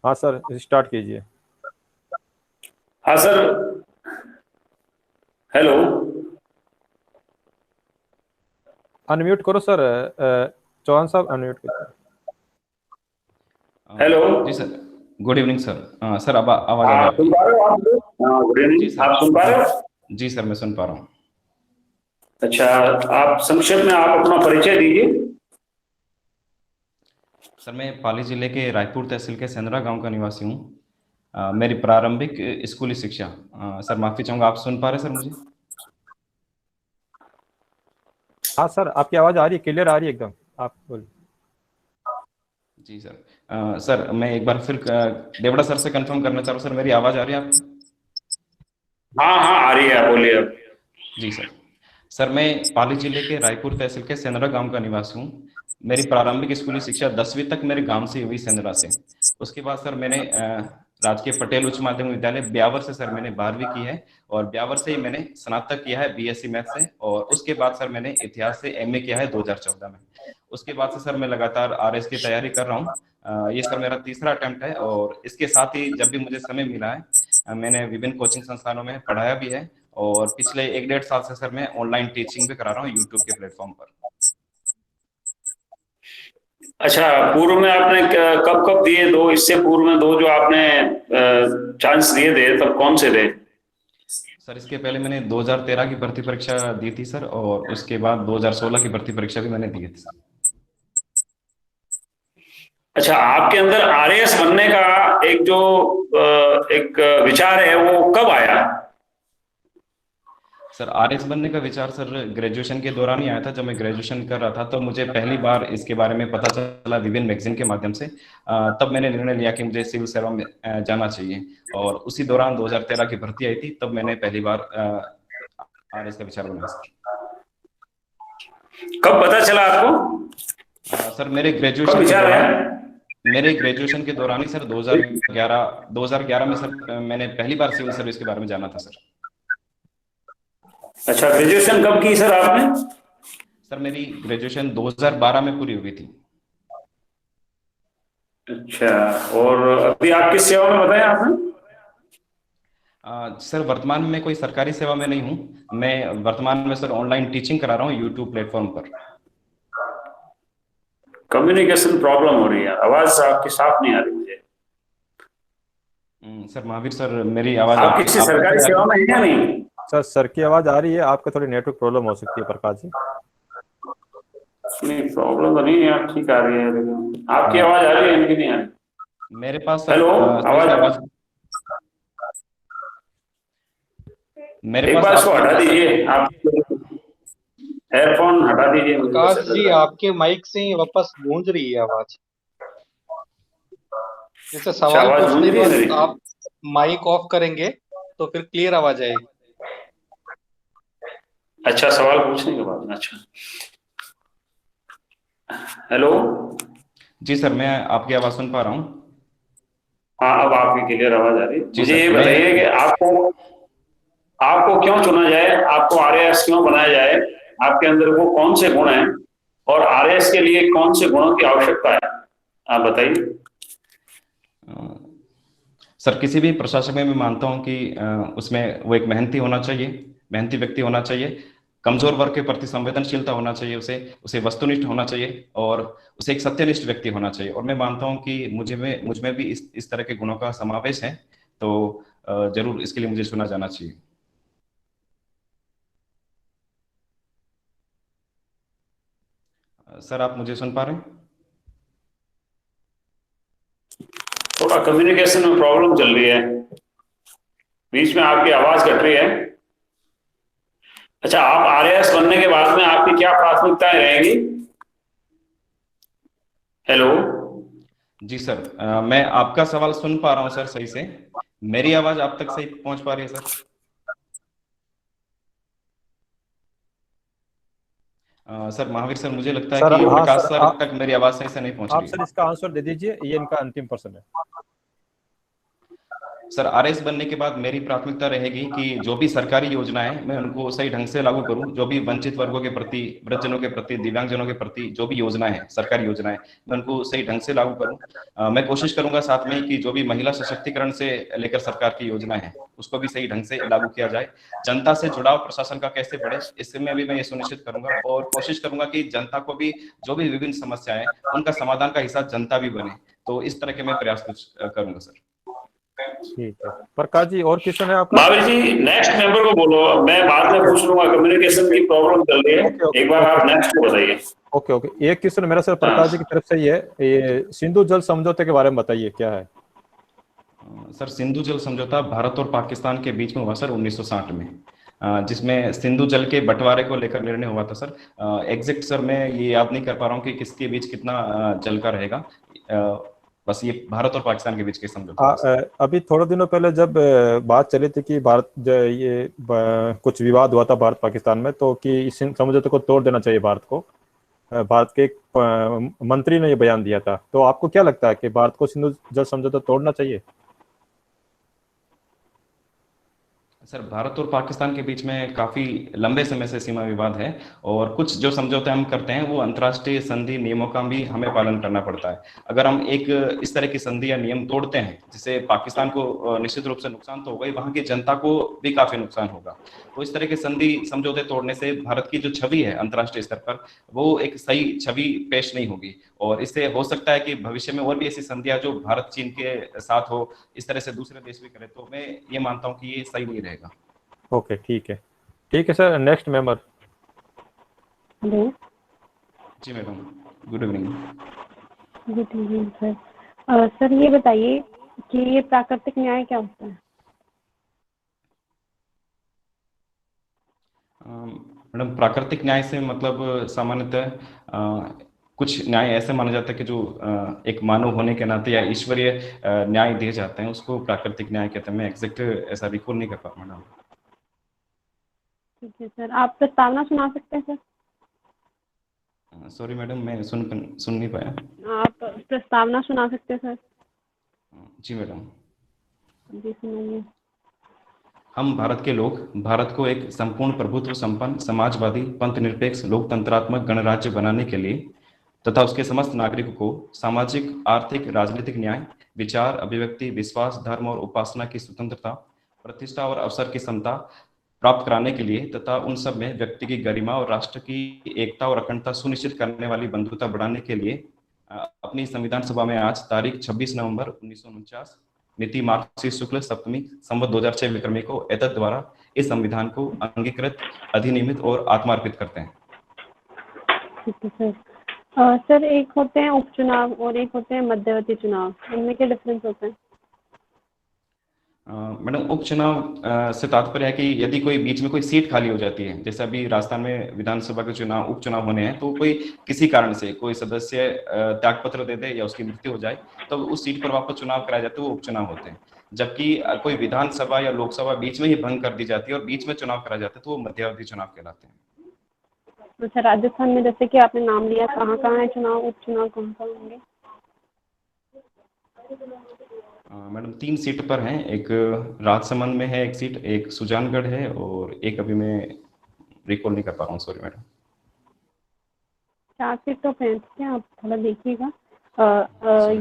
हाँ sir, start कीजिए। हाँ सर। हेलो। अनम्यूट करो सर। चौहान साहब अनम्यूट कीजिए। अ, हेलो। जी sir. Good evening sir. Sir अब आवाज़ आ रही है सुन आपकी? पा रहे हो आप लोग? हाँ, गुड जी इवनिंग। सर। आप सुन पा जी। रहे हो? जी सर, मैं सुन पा रहा हूँ। अच्छा। आप संक्षेप में आप अपना परिचय दीजिए। सर, मैं पाली जिले के रायपुर तहसील के सेंदरा गांव का निवासी हूँ। मेरी प्रारंभिक स्कूली शिक्षा। सर माफ़ी चाहूँगा, आप सुन पा रहे हैं सर मुझे? हाँ सर, आपकी आवाज़ आ रही है, क्लियर आ रही है एकदम। आप बोलिए। जी सर। सर मैं एक बार फिर देवड़ा सर से कंफर्म करना चाह रहा हूँ, सर मेरी आवाज़ आ रही है आपको? हाँ हाँ, आ रही है, आप बोलिए अब। जी सर। सर मैं पाली जिले के रायपुर तहसील के सेंदरा गांव का निवासी हूँ। मेरी प्रारंभिक स्कूली शिक्षा 10वीं तक मेरे गांव से हुई, सेंदरा से। उसके बाद सर मैंने राजकीय पटेल उच्च माध्यमिक विद्यालय ब्यावर से सर मैंने 12वीं की है। और ब्यावर से ही मैंने स्नातक किया है बीएससी मैथ से। और उसके बाद सर मैंने इतिहास से एमए किया है 2014 में। उसके बाद से सर मैं लगातार आरएस की तैयारी कर रहा हूँ। ये सर मेरा तीसरा अटेम्प्ट है। और इसके साथ ही जब भी मुझे समय मिला है, मैंने विभिन्न कोचिंग संस्थानों में पढ़ाया भी है। और पिछले 1 डेढ़ साल से सर मैं ऑनलाइन टीचिंग भी करा रहा हूँ यूट्यूब के प्लेटफॉर्म पर। अच्छा, पूर्व में आपने कब कब दिए दो, इससे पूर्व में दो जो आपने चांस दिए थे, तब कौन से थे? सर इसके पहले मैंने 2013 की भर्ती परीक्षा दी थी सर, और उसके बाद 2016 की भर्ती परीक्षा भी मैंने दी थी सर। अच्छा, आपके अंदर आरएएस बनने का एक जो एक विचार है, वो कब आया? सर आरएस बनने का विचार सर ग्रेजुएशन के दौरान ही आया था। जब मैं ग्रेजुएशन कर रहा था तो मुझे पहली बार इसके बारे में पता चला विभिन्न मैगजीन के माध्यम से। तब मैंने निर्णय लिया कि मुझे सिविल सेवा में जाना चाहिए। और उसी दौरान 2013 की भर्ती आई थी, तब मैंने पहली बार आरएस का विचार बनाया सर। कब पता चला आपको? सर मेरे कब ग्रेजुएशन के विचार आया? दौरान, मेरे ग्रेजुएशन के दौरान ही सर 2011 में सर मैंने पहली बार सिविल सर्विस के बारे में जाना था सर। अच्छा, ग्रेजुएशन कब की सर आपने? सर मेरी ग्रेजुएशन 2012 में पूरी हुई थी। अच्छा, और अभी आप किस सेवा में बताया आपने? सर वर्तमान में कोई सरकारी सेवा में नहीं हूँ। मैं वर्तमान में सर ऑनलाइन टीचिंग करा रहा हूँ यूट्यूब प्लेटफॉर्म पर। कम्युनिकेशन प्रॉब्लम हो रही है, आवाज आपकी साफ नहीं आ रही मुझे। सर महावीर सर, मेरी आवाज़ आप आपकी किसी आपको सरकारी क्लियर आ रही सेवा है? में हैं या नहीं? सर, सर की आवाज़ आ रही है, आपका थोड़ी नेटवर्क प्रॉब्लम हो सकती है प्रकाश जी। नहीं, प्रॉब्लम तो नहीं है, आप ठीक आ रही है, लेकिन आपकी अ, आवाज आ रही है, इनकी नहीं आ रही। मेरे पास सर हेलो, सही से आवाज। आवाज़, मेरे एक पास बार इसको आपकी हटा आवाज़ सर। दीजिए आप, एयरफोन हटा दीजिए, मुझे प्रकाश ऐसा लग जी, रहा है। आपके माइक से ही वापस गूंज रही है आवाज। जैसे अच्छा, सवाल आवाज गूंज पूछने के रही है बाद मेरी? आप माइक ऑफ करेंगे तो फिर क्लियर आवाज आएगी। अच्छा, सवाल पूछने के बाद, अच्छा। हेलो। जी सर, मैं आपकी आवाज़ सुन पा रहा हूँ। हाँ, अब आपकी क्लियर आवाज आ रही है। जी मुझे सर। ये मैं बताइए कि आपको आपको क्यों चुना जाए, आपको आरएएस क्यों बनाया जाए? आपके अंदर वो कौन से गुण हैं, और आरएएस के लिए कौन से गुणों की आवश्यकता है? आप बताइए। अ, सर किसी भी प्रशासन में मैं मानता हूं कि उसमें वो एक मेहनती होना चाहिए, मेहनती व्यक्ति होना चाहिए। कमजोर वर्ग के प्रति संवेदनशीलता होना चाहिए, उसे उसे वस्तुनिष्ठ होना चाहिए, और उसे एक सत्यनिष्ठ व्यक्ति होना चाहिए। और मैं मानता हूं कि मुझ में भी इस तरह के गुणों का समावेश है। तो जरूर इसके लिए मुझे चुना जाना चाहिए। सर आप मुझे सुन पा रहे हैं? थोड़ा कम्युनिकेशन में प्रॉब्लम चल रही है, बीच में आपकी आवाज कट रही है। अच्छा, आप आरएएस बनने के बाद में आपकी क्या प्राथमिकताएं रहेंगी? हेलो। जी सर, मैं आपका सवाल सुन पा रहा हूं सर सही से। मेरी आवाज आप तक सही पहुंच पा रही है सर? सर महावीर सर, मुझे लगता है सर कि हाँ प्रकाश सर, सर तक मेरी आवाज सही से नहीं पहुंच आप रही सर है। इसका आंसर दे दीजिए, ये इनका अंतिम प्रश्न है। सर आरएस बनने के बाद मेरी प्राथमिकता रहेगी कि जो भी सरकारी योजना है मैं उनको सही ढंग से लागू करूं। जो भी वंचित वर्गों के प्रति, वृद्धजनों के प्रति, दिव्यांगजनों के प्रति जो भी योजना है, सरकारी योजना है, मैं उनको सही ढंग से लागू करूं। मैं कोशिश करूंगा साथ में कि जो भी महिला सशक्तिकरण से लेकर सरकार की योजना है उसको भी सही ढंग से लागू किया जाए। जनता से जुड़ाव प्रशासन का कैसे बढ़े, इसमें भी मैं ये सुनिश्चित करूंगा और कोशिश करूंगा कि जनता को भी जो भी विभिन्न समस्याएं उनका समाधान का हिस्सा जनता भी बने। तो इस तरह के मैं प्रयास कुछ करूंगा सर। ठीक है प्रकाश जी, और क्वेश्चन है आपका? महावीर जी नेक्स्ट मेंबर को बोलो, मैं बाद में पूछ लूंगा, कम्युनिकेशन की प्रॉब्लम चल रही है। ओके, एक बार ओके। आप नेक्स्ट को बताइए। ओके ओके, एक क्वेश्चन मेरा सर प्रकाश जी की तरफ से ही है, ये सिंधु जल समझौते के बारे में बताइए क्या है? सर सिंधु जल समझौता भारत और पाकिस्तान के बीच में हुआ सर 1960 में, जिसमें सिंधु जल के बंटवारे को लेकर निर्णय हुआ था सर। एग्जैक्ट सर मैं ये याद नहीं कर पा रहा हूँ कि किसके बीच कितना जल का रहेगा। बस ये भारत और पाकिस्तान के बीच के समझौता है। अभी थोड़े दिनों पहले जब बात चली थी कि भारत कुछ विवाद हुआ था भारत पाकिस्तान में, तो कि इस समझौते को तोड़ देना चाहिए भारत को। भारत के एक मंत्री ने ये बयान दिया था, तो आपको क्या लगता है कि भारत को सिंधु जल समझौता तोड़ना चाहिए? सर भारत और पाकिस्तान के बीच में काफी लंबे समय से सीमा विवाद है और कुछ जो समझौते हम करते हैं वो अंतर्राष्ट्रीय संधि नियमों का भी हमें पालन करना पड़ता है। अगर हम एक इस तरह की संधि या नियम तोड़ते हैं जिससे पाकिस्तान को निश्चित रूप से नुकसान तो होगा ही, वहां की जनता को भी काफी नुकसान होगा। तो इस तरह के संधि समझौते तोड़ने से भारत की जो छवि है अंतर्राष्ट्रीय स्तर पर वो एक सही छवि पेश नहीं होगी और इससे हो सकता है कि भविष्य में और भी ऐसी संधियां जो भारत चीन के साथ हो, इस तरह से दूसरे देश भी करें। तो मैं ये मानता हूँ कि ये सही नहीं रहेगा। ओके ठीक है सर। Next member. हेलो। जी madam, good evening. Good evening sir. Sir ये बताइए कि ये प्राकृतिक न्याय क्या होता है? मैडम प्राकृतिक न्याय से मतलब सामान्यतः कुछ न्याय ऐसे माना जाता है कि जो एक मानव होने के नाते या ईश्वरीय न्याय दिए जाते हैं उसको प्राकृतिक न्याय कहते हैं। मैं एग्जैक्ट ऐसा रिकॉल नहीं कर पा रहा मैडम। ठीक है सर, आप प्रस्तावना सुना सकते हैं सर? सॉरी मैडम, मैं सुन नहीं पाया। आप प्रस्तावना सुना सकते हैं सर? जी मैडम। जी सुनाइए। हम भारत के लोग भारत को एक संपूर्ण प्रभुत्व संपन्न समाजवादी पंथ निरपेक्ष लोकतंत्रात्मक गणराज्य बनाने के लिए तथा उसके समस्त नागरिकों को सामाजिक आर्थिक राजनीतिक न्याय, विचार अभिव्यक्ति विश्वास धर्म और उपासना की स्वतंत्रता, प्रतिष्ठा और अवसर की समता प्राप्त कराने के लिए तथा उन सब में व्यक्ति की गरिमा और राष्ट्र की एकता और अखंडता सुनिश्चित करने वाली बंधुता बढ़ाने के लिए अपनी संविधान सभा में आज तारीख 26 नवंबर 1949 मिति मार्गशीर्ष शुक्ल सप्तमी संवत 2006 विक्रमी को एतद द्वारा इस संविधान को अंगीकृत, अधिनियमित और आत्मार्पित करते हैं। ठीक है सर। सर एक होते हैं उपचुनाव और एक होते हैं मध्यवर्ती चुनाव, इनमें क्या डिफरेंस होता है? मैडम उपचुनाव से तात्पर्य है कि यदि कोई बीच में कोई सीट खाली हो जाती है, जैसे अभी राजस्थान में विधानसभा के चुनाव उपचुनाव होने हैं, तो कोई किसी कारण से कोई सदस्य त्यागपत्र दे दे या उसकी मृत्यु हो जाए तो उस सीट पर वापस चुनाव कराए जाते हैं, वो उपचुनाव होते हैं। जबकि कोई विधानसभा या लोकसभा बीच में ही भंग कर दी जाती है और बीच में चुनाव कराए जाते हैं तो वो मध्यावधि चुनाव कहलाते हैं। अच्छा, राजस्थान में जैसे कि आपने नाम लिया, कहाँ कहाँ है चुनाव, उपचुनाव कहाँ कहाँ होंगे? मैडम 3 सीट पर हैं, एक राजसमंद में है एक सीट, एक सुजानगढ़ है और एक अभी मैं रिकॉल नहीं कर पा रहा हूँ, सॉरी मैडम। 4 सीट तो हैं, ठीक है, आप थोड़ा देखिएगा।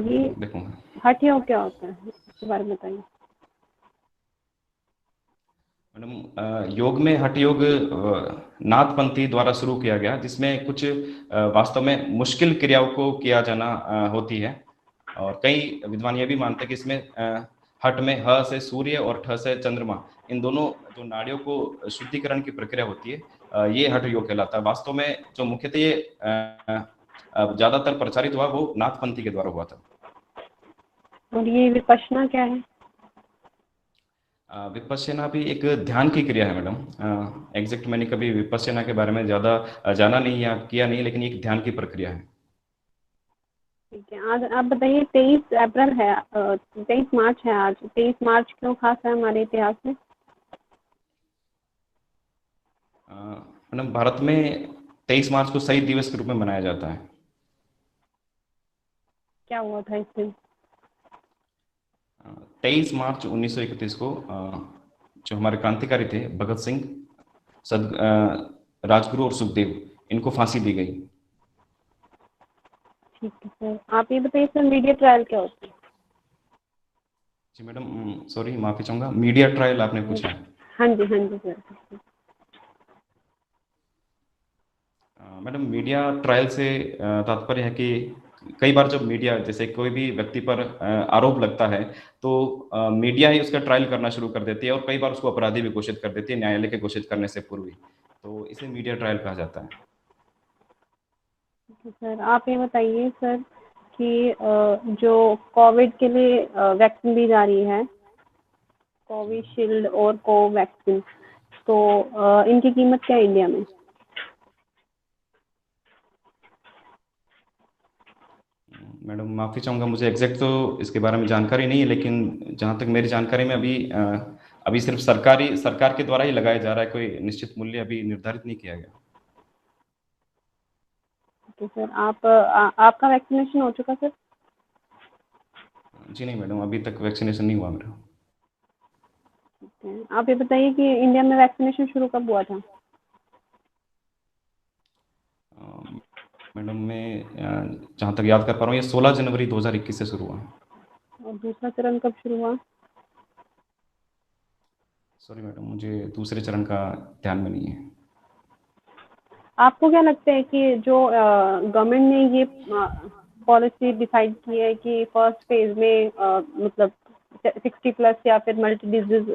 ये देखूंगा। हठ योग क्या होता है, इसके बारे में बताइए। मैडम योग में हठ योग नाथपंथी द्वारा शुरू किया गया, जिसमें कुछ वास्तव में मुश्किल क्रियाओं को किया जाना होती है और कई विद्वान ये भी मानते हैं कि इसमें हठ में ह से सूर्य और ठ से चंद्रमा, इन दोनों जो नाड़ियों को शुद्धिकरण की प्रक्रिया होती है, ये हठ योग कहलाता है। वास्तव में जो मुख्यतः ये ज्यादातर प्रचारित हुआ वो नाथपंथी के द्वारा हुआ था। और ये विपश्यना क्या है? विपश्यना भी एक ध्यान की क्रिया है मैडम। एग्जैक्ट मैंने कभी विपश्यना के बारे में ज्यादा जाना नहीं या किया नहीं, लेकिन एक ध्यान की प्रक्रिया है। ठीक है, आज आप बताइए 23 अप्रैल है, 23 मार्च है आज। 23 मार्च क्यों खास है हमारे इतिहास में? मैडम भारत में 23 मार्च को शहीद दिवस के रूप में मनाया जाता है। क्या हुआ था इस दिन? 23 मार्च 1931 को जो हमारे क्रांतिकारी थे भगत सिंह, राजगुरु और सुखदेव, इनको फांसी दी गई। ठीक है सर, आप ये बताइए सर मीडिया ट्रायल क्या होता है? जी मैडम, सॉरी, माफी चाहूंगा, मीडिया ट्रायल आपने पूछा है। हाँ जी सर। मैडम, मीडिया ट्रायल से तात्पर्य है कि कई बार जब मीडिया, जैसे कोई भी व्यक्ति पर आरोप लगता है, तो मीडिया ही उसका ट्रायल करना शुरू कर देती है और कई बार उसको अपराधी भी घोषित कर देती है न्यायालय के घोषित करने से पूर्व ही। तो इसे मीडिया ट्रायल कहा जाता है। तो सर आप ये बताइए सर कि जो कोविड के लिए वैक्सीन दी जा रही है, कोविशील्ड और कोवैक्सीन, तो इनकी कीमत क्या है इंडिया में? मैडम माफी चाहूंगा, मुझे एग्जैक्ट तो इसके बारे में जानकारी नहीं है, लेकिन जहां तक मेरी जानकारी में अभी सिर्फ सरकार के द्वारा ही लगाया जा रहा है, कोई निश्चित मूल्य अभी निर्धारित नहीं किया गया। तो सर आपका वैक्सीनेशन हो चुका सर? जी नहीं मैडम, अभी तक वैक्सीनेशन नहीं हुआ मेरा। ठीक है, आप ये बताइए कि इंडिया में वैक्सीनेशन शुरू कब हुआ था? मैडम मैं जहाँ तक याद कर पा रहा हूँ, ये 16 जनवरी 2021 से शुरू हुआ। और दूसरा चरण कब शुरू हुआ? सॉरी मैडम, मुझे दूसरे चरण का ध्यान में नहीं है। आपको क्या लगता है कि जो गवर्नमेंट ने ये पॉलिसी डिसाइड की है कि फर्स्ट फेज में मतलब 60+ या फिर मल्टी डिजीज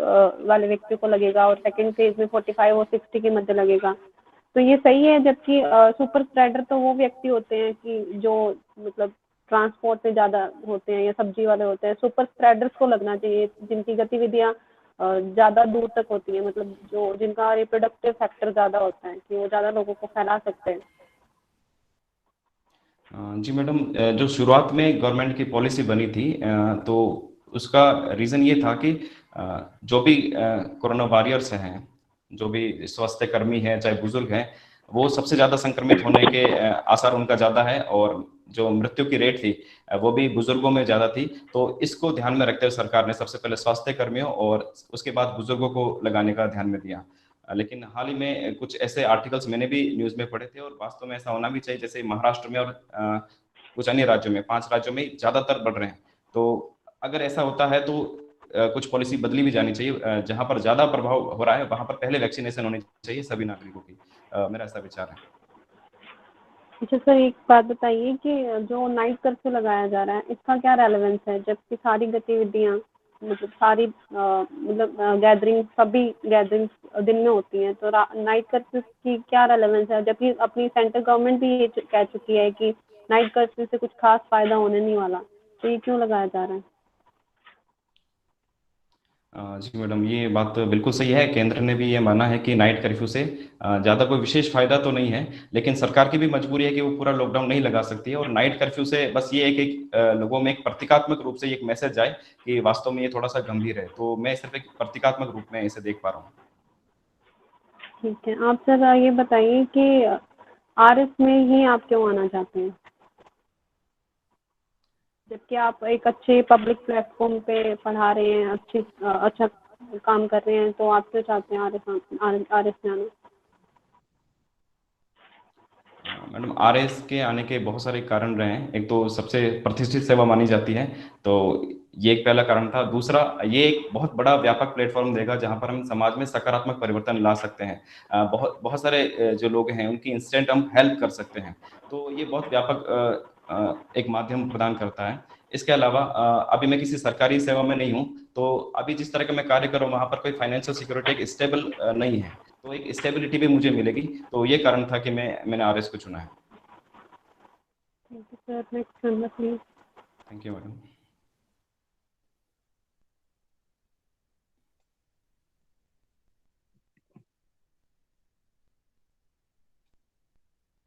वाले व्यक्तियों को लगेगा और सेकंड फेज में 45 और 60 के मध्य लगेगा, तो ये सही है? जबकि सुपर स्प्रेडर तो वो व्यक्ति होते हैं कि जो मतलब ट्रांसपोर्ट में ज़्यादा होते हैं या सब्जी वाले होते हैं। सुपर स्प्रेडर्स को लगना चाहिए जिनकी गतिविधियाँ ज़्यादा दूर तक होती है, मतलब जो जिनका रिप्रोडक्टिव फैक्टर ज़्यादा होता है कि वो ज़्यादा लोगों को फैला सकते हैं। जी मैडम, जो शुरुआत में गवर्नमेंट की पॉलिसी बनी थी, तो उसका रीज़न ये था कि जो भी कोरोना वॉरियर्स हैं, जो भी स्वास्थ्य कर्मी हैं, चाहे बुजुर्ग हैं, वो सबसे ज़्यादा संक्रमित होने के आसार उनका ज़्यादा है, और जो मृत्यु की रेट थी वो भी बुजुर्गों में ज़्यादा थी। तो इसको ध्यान में रखते हुए सरकार ने सबसे पहले स्वास्थ्य कर्मियों और उसके बाद बुजुर्गों को लगाने का ध्यान में दिया। लेकिन हाल ही में कुछ ऐसे आर्टिकल्स मैंने भी न्यूज़ में पढ़े थे, और वास्तव में ऐसा होना भी चाहिए, जैसे महाराष्ट्र में और कुछ अन्य राज्यों में, 5 राज्यों में ज़्यादातर बढ़ रहे हैं। तो अगर ऐसा होता है तो कुछ पॉलिसी बदली भी जानी चाहिए। जहां पर ज़्यादा प्रभाव हो रहा है वहां पर पहले वैक्सीनेशन होनी चाहिए सभी नागरिकों की। मेरा ऐसा विचार है। अच्छा सर, एक बात बताइए कि जो नाइट कर्फ्यू लगाया जा रहा है इसका क्या रेलेवेंस है, जबकि सारी गतिविधियां मतलब सारी मतलब गैदरिंग सभी गैदरिंग्स दिन में होती हैं, तो नाइट कर्फ्यू की क्या रेलेवेंस है? जबकि अपनी सेंट्रल गवर्नमेंट भी ये कह चुकी है कि नाइट कर्फ्यू से कुछ खास फायदा होने नहीं वाला, तो ये क्यों लगाया जा रहा है? जी मैडम, ये बात तो बिल्कुल सही है। केंद्र ने भी ये माना है कि नाइट कर्फ्यू से ज़्यादा कोई विशेष फायदा तो नहीं है, लेकिन सरकार की भी मजबूरी है कि वो पूरा लॉकडाउन नहीं लगा सकती है। और नाइट कर्फ्यू से बस ये लोगों में एक प्रतीकात्मक रूप से एक मैसेज जाए कि वास्तव में ये थोड़ा सा गंभीर है। तो मैं सिर्फ एक प्रतीकात्मक रूप में इसे देख पा रहा हूँ। ठीक है, आप सर ये बताइए कि आरएस में ही आप क्यों आना चाहते हैं, जबकि आप एक अच्छे पब्लिक प्लेटफॉर्म पे पढ़ा रहे हैं, अच्छा काम कर रहे हैं, तो आप क्यों चाहते हैं आरएस में आना? मैडम, आरएस के आने के बहुत सारे कारण रहे हैं। एक तो सबसे प्रतिष्ठित सेवा मानी जाती है, तो ये एक पहला कारण था। दूसरा, ये एक बहुत बड़ा व्यापक प्लेटफॉर्म देगा जहां पर हम समाज में सकारात्मक परिवर्तन ला सकते हैं। बहुत बहुत सारे जो लोग हैं उनकी इंस्टेंट हम हेल्प कर सकते हैं। तो ये बहुत व्यापक एक माध्यम प्रदान करता है। इसके अलावा अभी मैं किसी सरकारी सेवा में नहीं हूँ, तो अभी जिस तरह का मैं कार्य कर रहा हूँ वहां पर कोई फाइनेंशियल सिक्योरिटी एक स्टेबल नहीं है, तो एक स्टेबिलिटी भी मुझे मिलेगी। तो ये कारण था कि मैंने आरएस को चुना है। Thank you sir, next number please. Thank you madam.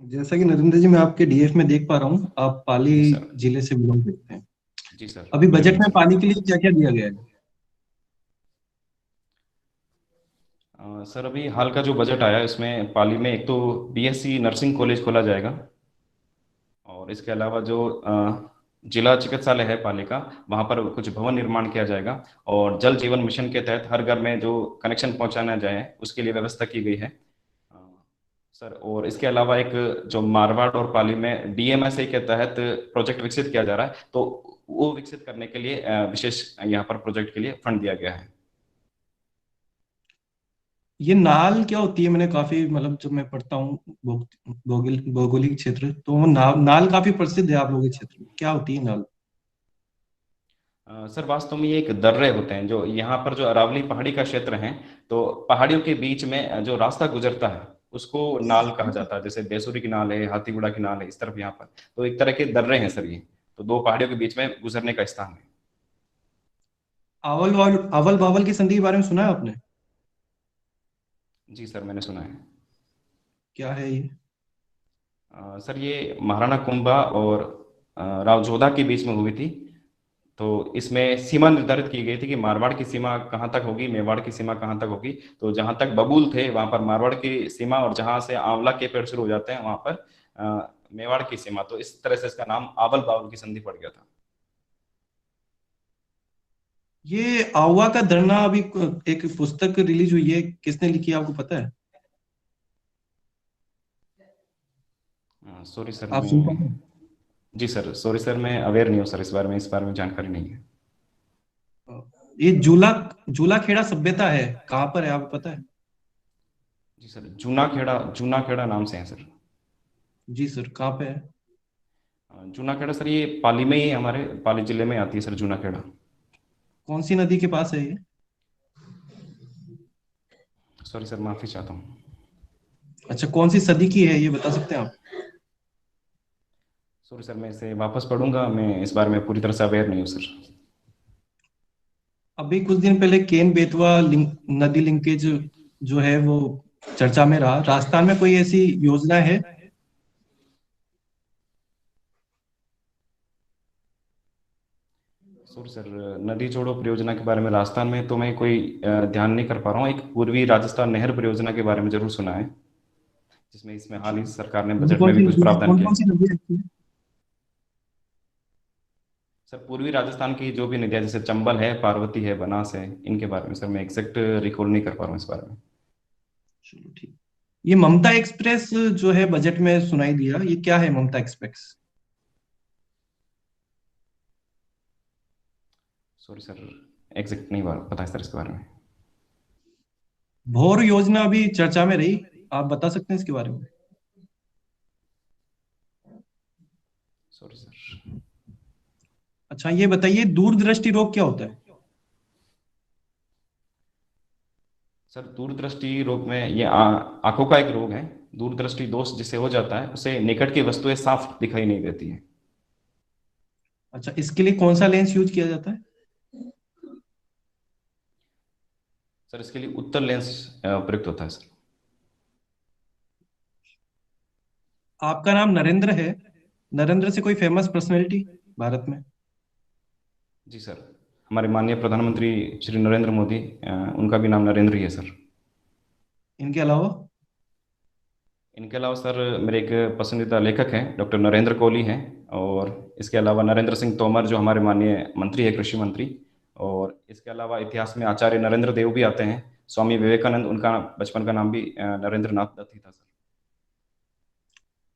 जैसा कि नरेंद्र जी मैं आपके डीएफ में देख पा रहा हूँ, आप पाली जी सर। जिले से बिलोंग करते हैं। जी सर, अभी बजट बिल्कुल में सर। पाली के लिए क्या क्या दिया गया है? सर, अभी हाल का जो बजट आया है उसमें पाली में एक तो बीएससी नर्सिंग कॉलेज खोला जाएगा, और इसके अलावा जो जिला चिकित्सालय है पाली का, वहां पर कुछ भवन निर्माण किया जाएगा और जल जीवन मिशन के तहत हर घर में जो कनेक्शन पहुंचाना जाए उसके लिए व्यवस्था की गई है सर। और इसके अलावा एक जो मारवाड़ और पाली में DMSA के तहत प्रोजेक्ट विकसित किया जा रहा है, तो वो विकसित करने के लिए विशेष यहाँ पर प्रोजेक्ट के लिए फंड दिया गया है। ये नाल क्या होती है? मैंने काफी मतलब जब मैं पढ़ता हूँ भौगोलिक क्षेत्र, तो वो नाल काफी प्रसिद्ध है आप लोगों के क्षेत्र में। क्या होती है नाल? सर वास्तव में ये एक दर्रे होते हैं जो यहाँ पर, जो अरावली पहाड़ी का क्षेत्र है, तो पहाड़ियों के बीच में जो रास्ता गुजरता है उसको नाल कहा जाता है। जैसे बेसुरी की नाल है, हाथीगुड़ा की नाल है, इस तरफ यहाँ पर तो एक तरह के दर्रे हैं सर ये, तो दो पहाड़ियों के बीच में गुजरने का स्थान है। अवल बावल की संधि के बारे में सुना है आपने? जी सर, मैंने सुना है। क्या है ये? सर ये महाराणा कुंभा और राव जोधा के बीच में हुई थी। तो इसमें सीमा निर्धारित की गई थी कि मारवाड़ की सीमा कहाँ तक होगी, मेवाड़ की सीमा कहाँ तक होगी। तो जहां तक बबूल थे वहां पर मारवाड़ की सीमा, और जहां से आंवला के पेड़ शुरू हो जाते हैं वहां पर मेवाड़ की सीमा। तो इस तरह से इसका नाम आवल बावल की संधि पड़ गया था। ये आवा का धरना अभी एक पुस्तक रिलीज हुई है, किसने लिखी है आपको पता है? सॉरी सर, आप सुन पा रहे मैं हैं? जी सर, सॉरी सर, मैं अवेयर नहीं हूँ सर, इस बारे में जानकारी नहीं है। ये जूला जूला खेड़ा सभ्यता है, कहाँ पर है आपको पता है? जी सर, जूना खेड़ा नाम से है सर। जी सर, कहाँ पे है? जूना खेड़ा सर ये पाली में ही, हमारे पाली जिले में आती है सर जूना खेड़ा। कौन सी नदी के पास है ये? सॉरी सर, माफी चाहता हूँ। अच्छा, कौन सी सदी की है ये बता सकते हैं आप? सॉरी सर, मैं इसे वापस पढ़ूंगा, मैं इस बारे में पूरी तरह से अवेयर नहीं हूँ सर। अभी कुछ दिन पहले केन बेतवा नदी लिंकेज जो है वो चर्चा में रहा। राजस्थान में कोई ऐसी योजना है? सॉरी सर, नदी जोड़ो परियोजना के बारे में राजस्थान में तो मैं कोई ध्यान नहीं कर पा रहा हूँ। एक पूर्वी राजस्थान नहर परियोजना के बारे में जरूर सुना है, जिसमें इसमें हाल ही सरकार ने बजट में भी कुछ प्रावधान किया। कौन सी नदी लगती है? सर पूर्वी राजस्थान की जो भी नदियाँ, जैसे चंबल है, पार्वती है, बनास है, इनके बारे में सर मैं एग्जैक्ट रिकॉल नहीं कर पा रहा हूँ इस बारे में। चलो ठीक। ये ममता एक्सप्रेस जो है बजट में सुनाई दिया, ये क्या है ममता एक्सप्रेस? सॉरी सर, एग्जैक्ट नहीं पता है सर इसके बारे में। भौर योजना अभी चर्चा में रही, आप बता सकते हैं इसके बारे में? Sorry sir. अच्छा, ये बताइए दूरदृष्टि रोग क्या होता है? सर दूरदृष्टि रोग में ये आंखों का एक रोग है। दूरदृष्टि दोष जिसे हो जाता है उसे निकट की वस्तुएं साफ दिखाई नहीं देती है। अच्छा, इसके लिए कौन सा लेंस यूज किया जाता है? सर इसके लिए उत्तर लेंस प्रयुक्त होता है सर। आपका नाम नरेंद्र है, नरेंद्र से कोई फेमस पर्सनैलिटी भारत में? जी सर, हमारे माननीय प्रधानमंत्री श्री नरेंद्र मोदी, उनका भी नाम नरेंद्र ही है सर। इनके अलावा? इनके अलावा सर मेरे एक पसंदीदा लेखक हैं, डॉक्टर नरेंद्र कोहली हैं, और इसके अलावा नरेंद्र सिंह तोमर जो हमारे माननीय मंत्री है, कृषि मंत्री। और इसके अलावा इतिहास में आचार्य नरेंद्र देव भी आते हैं। स्वामी विवेकानंद, उनका बचपन का नाम भी नरेंद्र नाथ दत्त ही था सर।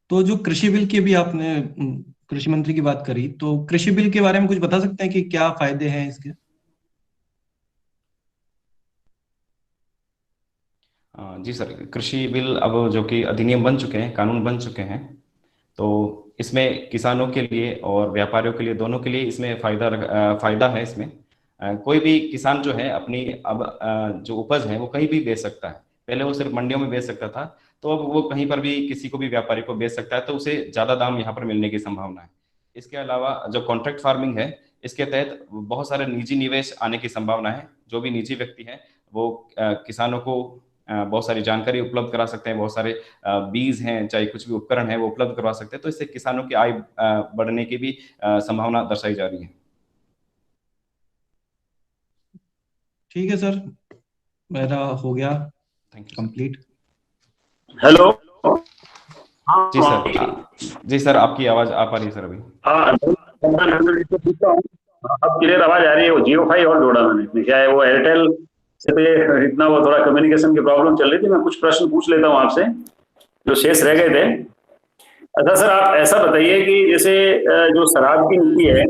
तो जो कृषि बिल की भी आपने कृषि मंत्री की बात करी, तो कृषि बिल के बारे में कुछ बता सकते हैं कि क्या फायदे हैं इसके? जी सर, कृषि बिल अब जो कि अधिनियम बन चुके हैं, कानून बन चुके हैं, तो इसमें किसानों के लिए और व्यापारियों के लिए, दोनों के लिए इसमें फायदा है। इसमें कोई भी किसान जो है अपनी अब जो उपज है वो कहीं भी बेच सकता है। पहले वो सिर्फ मंडियों में बेच सकता था, तो अब वो कहीं पर भी किसी को भी व्यापारी को बेच सकता है, तो उसे ज्यादा दाम यहाँ पर मिलने की संभावना है। इसके अलावा जो कॉन्ट्रैक्ट फार्मिंग है, इसके तहत बहुत सारे निजी निवेश आने की संभावना है। जो भी निजी व्यक्ति है वो किसानों को बहुत सारी जानकारी उपलब्ध करा सकते हैं, बहुत सारे बीज हैं, चाहे कुछ भी उपकरण है वो उपलब्ध करवा सकते हैं। तो इससे किसानों की आय बढ़ने की भी संभावना दर्शाई जा रही है। ठीक है सर, मेरा हो गया थैंक यू कंप्लीट। हेलो। जी सर, जी सर, आपकी आवाज आ पा रही है सर अभी। हाँ, नरेंद्र जी से पूछता हूँ, अब क्लियर आवाज आ रही है? वो जियो फाई और जोड़ा मैंने, क्या है वो एयरटेल से पे इतना वो थोड़ा कम्युनिकेशन की प्रॉब्लम चल रही थी। मैं कुछ प्रश्न पूछ लेता हूँ आपसे जो शेष रह गए थे। अच्छा सर, आप ऐसा बताइए कि जैसे जो शराब की नीति है,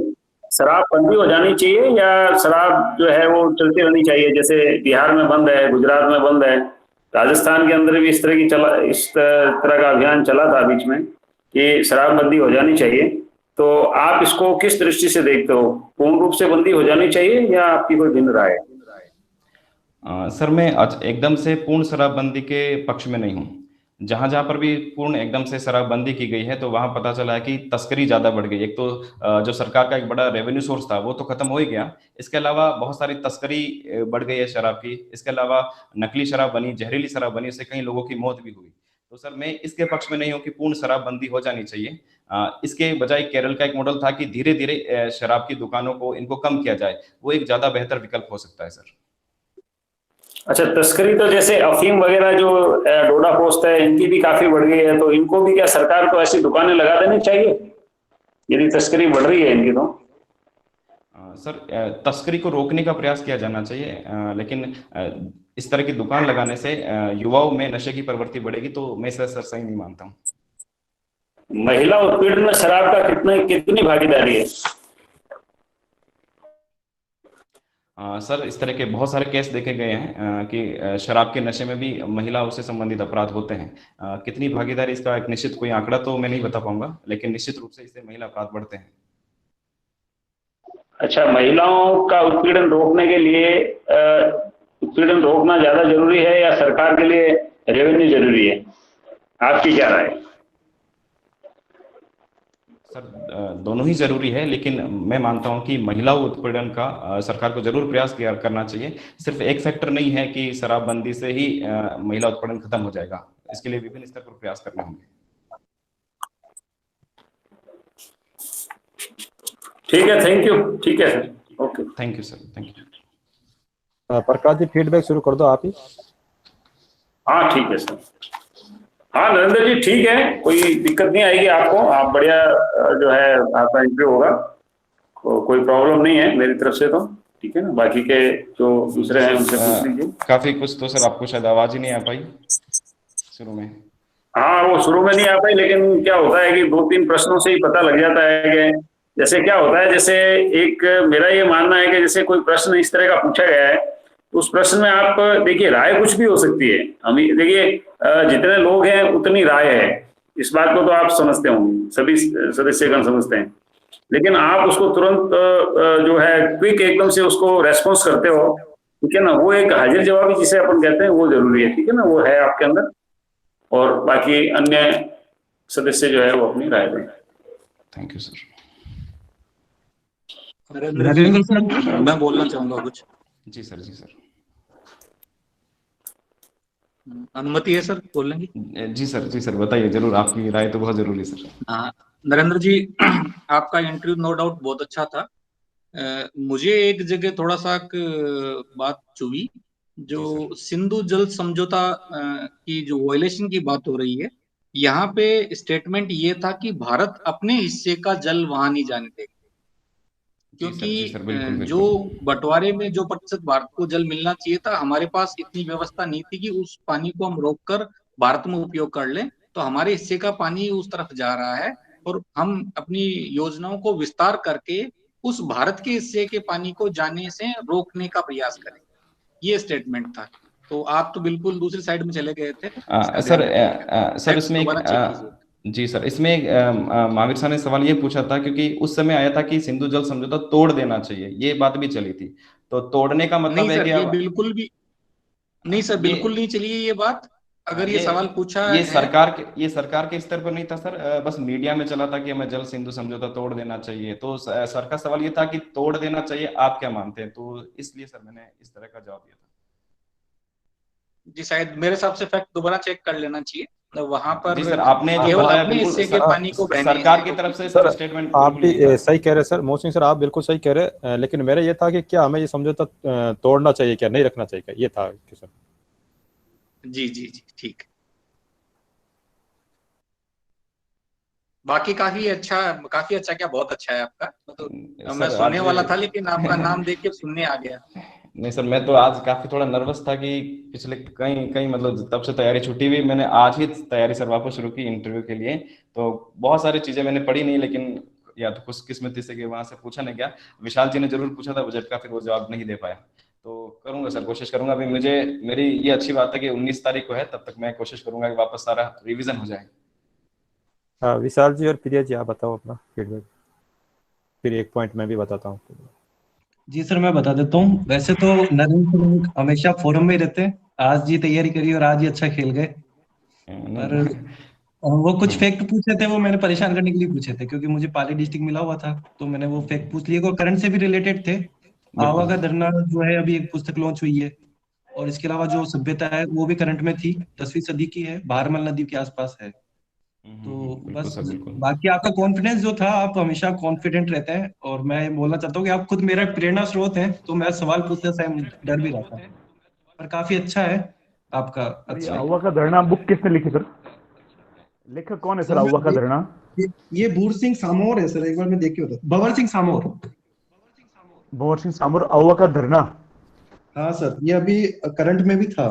शराब बंदी हो जानी चाहिए या शराब जो है वो चलती रहनी चाहिए? जैसे बिहार में बंद है, गुजरात में बंद है, राजस्थान के अंदर भी इस तरह का अभियान चला था बीच में कि शराबबंदी हो जानी चाहिए। तो आप इसको किस दृष्टि से देखते हो? पूर्ण रूप से बंदी हो जानी चाहिए या आपकी कोई भिन्न राय है? सर मैं एकदम से पूर्ण शराबबंदी के पक्ष में नहीं हूँ। जहां जहां पर भी पूर्ण एकदम से शराबबंदी की गई है तो वहां पता चला है कि तस्करी ज्यादा बढ़ गई। एक तो जो सरकार का एक बड़ा रेवेन्यू सोर्स था वो तो खत्म हो ही गया, इसके अलावा बहुत सारी तस्करी बढ़ गई है शराब की। इसके अलावा नकली शराब बनी, जहरीली शराब बनी, उससे कई लोगों की मौत भी हुई। तो सर मैं इसके पक्ष में नहीं हूँ कि पूर्ण शराबबंदी हो जानी चाहिए। इसके बजाय केरल का एक मॉडल था कि धीरे धीरे शराब की दुकानों को इनको कम किया जाए, वो एक ज्यादा बेहतर विकल्प हो सकता है सर। अच्छा, तस्करी तो जैसे अफीम वगैरह जो डोडा पोस्ट है इनकी भी काफी बढ़ गई है, तो इनको भी क्या सरकार को ऐसी दुकानें लगा देनी चाहिए यदि तस्करी बढ़ रही है इनकी? तो सर तस्करी को रोकने का प्रयास किया जाना चाहिए, लेकिन इस तरह की दुकान लगाने से युवाओं में नशे की प्रवृत्ति बढ़ेगी, तो मैं इसे सर सही नहीं मानता हूँ। महिला उत्पीड़न में शराब का कितनी भागीदारी है? सर इस तरह के बहुत सारे केस देखे गए हैं कि शराब के नशे में भी महिलाओं से संबंधित अपराध होते हैं। कितनी भागीदारी, इसका एक निश्चित कोई आंकड़ा तो मैं नहीं बता पाऊंगा, लेकिन निश्चित रूप से इससे महिला अपराध बढ़ते हैं। अच्छा, महिलाओं का उत्पीड़न रोकने के लिए उत्पीड़न रोकना ज्यादा जरूरी है या सरकार के लिए रेवेन्यू जरूरी है? आपकी क्या राय है? सर दोनों ही जरूरी है, लेकिन मैं मानता हूं कि महिला उत्पीड़न का सरकार को जरूर प्रयास करना चाहिए। सिर्फ एक फैक्टर नहीं है कि शराबबंदी से ही महिला उत्पीड़न खत्म हो जाएगा, इसके लिए विभिन्न स्तर पर प्रयास करने होंगे। ठीक है, थैंक यू। ठीक है sir, okay, thank you sir, thank you. Prakash ji feedback शुरू कर दो आप ही। हाँ ठीक है सर। हाँ नरेंद्र जी, ठीक है, कोई दिक्कत नहीं आएगी आपको। आप बढ़िया जो है आपका इंटरव्यू होगा, कोई प्रॉब्लम नहीं है मेरी तरफ से, तो ठीक है ना। बाकी के जो दूसरे हैं उनसे पूछ लीजिए। काफी कुछ तो सर आपको शायद आवाज ही नहीं आ पाई शुरू में। हाँ, वो शुरू में नहीं आ पाई, लेकिन क्या होता है कि 2-3 प्रश्नों से ही पता लग जाता है कि जैसे क्या होता है। जैसे एक मेरा ये मानना है कि जैसे कोई प्रश्न इस तरह का पूछा गया है तो उस प्रश्न में आप देखिए राय कुछ भी हो सकती है। हम देखिए जितने लोग हैं उतनी राय है, इस बात को तो आप समझते होंगे, सभी सदस्यगण समझते हैं। लेकिन आप उसको तुरंत जो है क्विक एकदम से उसको रेस्पॉन्स करते हो, ठीक है ना। वो एक हाजिर जवाबी जिसे अपन कहते हैं वो जरूरी है, ठीक है ना, वो है आपके अंदर। और बाकी अन्य सदस्य जो है वो अपनी राय दें। Thank you sir. Narendra sir, मैं बोलना चाहूंगा कुछ। जी सर, जी सर। अनुमति है सर बोलने की? जी सर, जी सर, बताइए जरूर, आपकी राय तो बहुत जरूरी है सर। हाँ नरेंद्र जी, आपका इंटरव्यू नो डाउट बहुत अच्छा था। मुझे एक जगह थोड़ा सा बात चुभी, जो सिंधु जल समझौता की जो वायलेशन की बात हो रही है, यहाँ पे स्टेटमेंट ये था कि भारत अपने हिस्से का जल वहां नहीं जाने देगा, क्योंकि जो बंटवारे में जो प्रतिशत भारत को जल मिलना चाहिए था, हमारे पास इतनी व्यवस्था नहीं थी कि उस पानी को हम रोककर भारत में उपयोग कर लें। तो हमारे हिस्से का पानी उस तरफ जा रहा है और हम अपनी योजनाओं को विस्तार करके उस भारत के हिस्से के पानी को जाने से रोकने का प्रयास करें, ये स्टेटमेंट था। तो आप तो बिल्कुल दूसरी साइड में चले गए थे। सर इसमें जी सर, इसमें महावीर साहब ने सवाल ये पूछा था क्योंकि उस समय आया था कि सिंधु जल समझौता तोड़ देना चाहिए, ये बात भी चली थी। तो तोड़ने का मतलब है कि ये बिल्कुल भी नहीं सर, बिल्कुल नहीं चली है ये बात। अगर ये सवाल पूछा ये सरकार के स्तर पर नहीं था सर, बस मीडिया में चला था कि हमें जल सिंधु समझौता तोड़ देना चाहिए। तो सर का सवाल ये था कि तोड़ देना चाहिए, आप क्या मानते हैं? तो इसलिए सर मैंने इस तरह का जवाब दिया था। जी शायद मेरे हिसाब से फैक्ट दोबारा चेक कर लेना चाहिए। तो वहां पर जी सर, आपने जो बताया बिल्कुल पानी को सरकार की तरफ से सर स्टेटमेंट आप भी सही कह रहे सर, मोहसिन सर आप बिल्कुल सही कह रहे, लेकिन मेरा ये था कि क्या हमें ये समझौता तोड़ना चाहिए, क्या नहीं रखना चाहिए, क्या ये था कि सर। जी जी जी ठीक। बाकी काफी अच्छा क्या बहुत अच्छा है आपका, तो सर, मैं सोने आज- वाला था, लेकिन आपका नाम देख के सुनने आ गया। नहीं सर, मैं तो आज काफी थोड़ा नर्वस था कि पिछले कई कई मतलब तब से तैयारी छुट्टी हुई, मैंने आज ही तैयारी सर वापस शुरू की इंटरव्यू के लिए। तो बहुत सारी चीजें मैंने पढ़ी नहीं, लेकिन या तो कुछ किस्मती से कि वहां से पूछा नहीं गया। विशाल जी ने जरूर पूछा था बजट का, फिर वो जवाब नहीं दे पाया। तो करूंगा सर, कोशिश करूंगा। अभी मुझे मेरी ये अच्छी बात है कि 19 तारीख को है, तब तक मैं कोशिश करूंगा कि वापस सारा रिविजन हो जाए। विशाल जी और प्रिया जी, आप बताओ अपना फीडबैक, फिर एक पॉइंट मैं भी बताता हूँ। जी सर, मैं बता देता हूँ। वैसे तो नरेंद्र लोग हमेशा फोरम में ही रहते हैं। आज जी तैयारी करी और आज ही अच्छा खेल गए। पर वो कुछ फैक्ट पूछे थे, वो मैंने परेशान करने के लिए पूछे थे, क्योंकि मुझे पाली डिस्ट्रिक्ट मिला हुआ था, तो मैंने वो फैक्ट पूछ लिए। वो करंट से भी रिलेटेड थे। आवा का धरना जो है, अभी एक पुस्तक लॉन्च हुई है, और इसके अलावा जो सभ्यता है वो भी करंट में थी, 10वीं सदी की है, भारमल नदी के आसपास है। तो बिल्कुल बस सर, बिल्कुल। बाकी आपका कॉन्फिडेंस जो था, आप हमेशा कॉन्फिडेंट रहते हैं, और मैं बोलना चाहता हूँ कि आप खुद मेरा प्रेरणा स्रोत हैं। तो मैं सवाल पूछते समय डर भी रहा था, पर काफी अच्छा है आपका। ये अच्छा, आवा का धरना बुक किसने लिखी सर? लेखक कौन है सर सर आवा का धरना? ये भूर सिंह सामोर है सर, एक बार मैं देख के बता। भंवर सिंह सामोर। भंवर सिंह सामोर, आवा का धरना। हाँ सर, ये अभी करंट में भी था।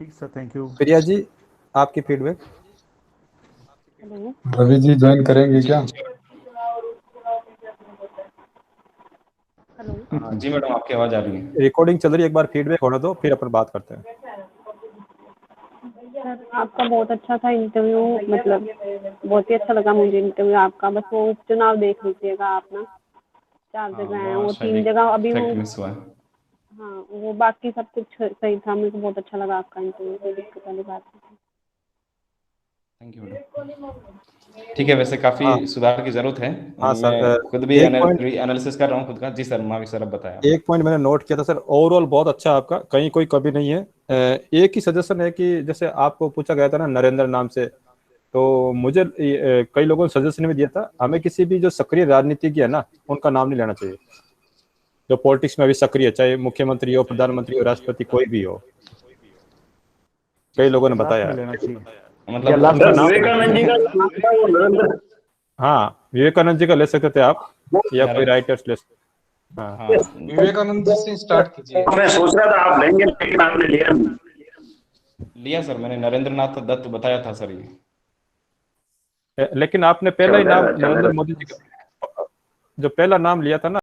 ठीक sir, thank you. Priya ji, आपकी feedback. Hello. Ravi ji join करेंगे क्या? हेलो। जी मैडम, आपकी आवाज आ रही है। रिकॉर्डिंग चल रही है, एक बार फीडबैक होने दो, फिर अपन बात करते हैं। सर आपका बहुत अच्छा था इंटरव्यू, मतलब बहुत ही अच्छा लगा मुझे इंटरव्यू आपका। बस वो उपचुनाव देख लीजिएगा आप ना, 4 जगह हैं, वो 3 जगह अभी वो, मिस हुआ है। हाँ वो बाकी सब कुछ सही था। मुझे बहुत अच्छा लगा आपका इंटरव्यू, कोई दिक्कत वाली बात नहीं। Thank you madam. ठीक है, वैसे काफी हाँ सुधार की जरूरत है। हाँ सर, मैं खुद भी एक पॉइंट एनालिसिस कर रहा हूँ खुद का। जी सर, माविक सर, अब बताया। एक पॉइंट मैंने नोट किया था सर, ओवरऑल बहुत अच्छा आपका, कहीं कोई कमी नहीं है। एक ही सजेशन है कि जैसे आपको पूछा गया था ना नरेंद्र नाम से, तो मुझे कई लोगों ने सजेशन भी दिया था, हमें किसी भी जो सक्रिय राजनीतिज्ञ है ना, उनका नाम नहीं लेना चाहिए, जो पॉलिटिक्स में अभी सक्रिय, चाहे मुख्यमंत्री हो, प्रधानमंत्री हो, राष्ट्रपति, कोई भी हो। कई लोगों ने लास्ट बताया में है। लेना चाहिए। मतलब या लास्ट उनका सर नाम, विवेकानंद जी का नाम था वो नरेंद्र। हाँ विवेकानंद जी का ले सकते थे आप, या कोई राइटर्स ले सकते। हाँ हाँ, विवेकानंद जी से स्टार्ट कीजिए। मैं सोच रहा था आप लेंगे, लेकिन आपने लिया नहीं। लिया सर, मैंने नरेंद्र नाथ दत्त बताया था सर ये। लेकिन आपने पहला ही नाम चलेगा नरेंद्र चलेगा। मोदी जी का, जो पहला नाम लिया था ना,